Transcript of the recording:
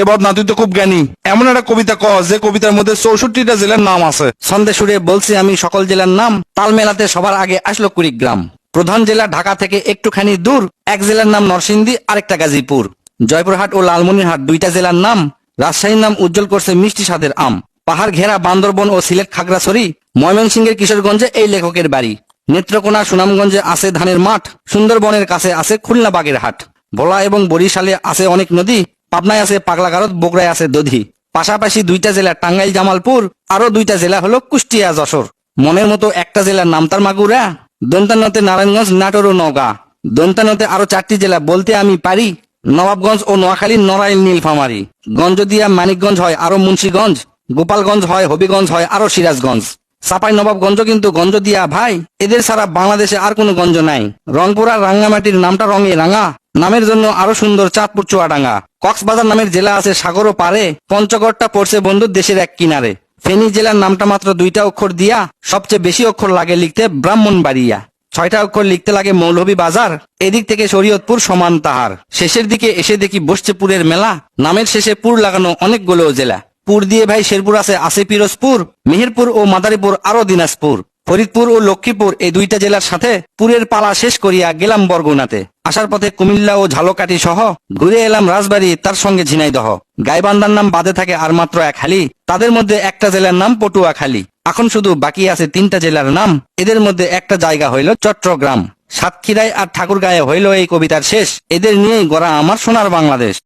এবার না তুই তো খুব জ্ঞানী, এমন একটা কবিতা কহ যে কবিতার মধ্যে 64টা জেলার নাম আছে। ছন্দে সুরে বলছি আমি সকল জেলার নাম, তাল মেলাতে সবার আগে আসলো কুড়িগ্রাম। প্রধান জেলা ঢাকা থেকে একটুখানি দূর, এক জেলার নাম নরসিংদী, আরেকটা গাজীপুর। জয়পুরহাট ও লালমনিরহাট দুইটা জেলার নাম, রাজশাহীর নাম উজ্জ্বল করছে মিষ্টি স্বাদের আম। পাহাড় ঘেরা বান্দরবন ও সিলেট খাগড়াছড়ি, ময়মনসিংহের কিশোরগঞ্জে এই লেখকের বাড়ি। নেত্রকোনা সুনামগঞ্জে আছে ধানের মাঠ, সুন্দরবনের কাছে আছে খুলনা বাগের হাট। ভোলা এবং বরিশালে আছে অনেক নদী, পাবনায় আছে পাগলাগারদ, বগুড়ায় আছে দধি। পাশাপাশি দুইটা জেলা টাঙ্গাইল জামালপুর, আরো দুইটা জেলা হলো কুষ্টিয়া যশোর। মনের মতো একটা জেলার নাম তার মাগুরা, দন্তানতে নারায়ণগঞ্জ, নাটোর ও নওগাঁ। দন্তানতে আরো 4টি জেলা বলতে আমি পারি, নবাবগঞ্জ ও নোয়াখালী, নড়াইল, নীলফামারী। গঞ্জদিয়া মানিকগঞ্জ হয় আরো মুন্সিগঞ্জ, গোপালগঞ্জ হয়, হবিগঞ্জ হয় আরো সিরাজগঞ্জ। চাপাই নবাবগঞ্জ কিন্তু গঞ্জ দিয়া ভাই, এদের ছাড়া বাংলাদেশে আর কোনো গঞ্জ নাই। রংপুর আর রাঙ্গামাটির নামটা রঙে রাঙা, নামের জন্য আরো সুন্দর চাঁদপুর চুয়াডাঙ্গা। কক্সবাজার নামের জেলা আছে সাগরও পারে, পঞ্চগড়টা পড়ছে বন্ধু দেশের এক কিনারে। ফেনী জেলার নামটা মাত্র 2টা অক্ষর দিয়া, সবচেয়ে বেশি অক্ষর লাগে লিখতে ব্রাহ্মণবাড়িয়া। 6টা অক্ষর লিখতে লাগে মৌলভী বাজার, এদিক থেকে শরীয়তপুর সমান তাহার। শেষের দিকে এসে দেখি বসছে পুরের মেলা, নামের শেষে পুর লাগানো অনেকগুলো জেলা। পুর দিয়ে ভাই শেরপুর আছে পিরোজপুর, মেহেরপুর ও মাদারীপুর আরো দিনাজপুর। ফরিদপুর ও লক্ষ্মীপুর এই দুইটা জেলার সাথে পুরের পালা শেষ করিয়া গেলাম বরগুনাতে। আসার পথে কুমিল্লা ও ঝালকাঠি সহ ঘুরে এলাম রাজবাড়ী, তার সঙ্গে ঝিনাইদহ। গাইবান্ধার নাম বাদে থাকে আর মাত্র 1 হালি, তাদের মধ্যে একটা জেলার নাম পটুয়াখালী। এখন শুধু বাকি আছে 3টা জেলার নাম, এদের মধ্যে একটা জায়গা হইল চট্টগ্রাম। সাতক্ষীরায় আর ঠাকুরগাঁয়ে হইল এই কবিতার শেষ। এদের নিয়েই গড়া আমার সোনার বাংলাদেশ।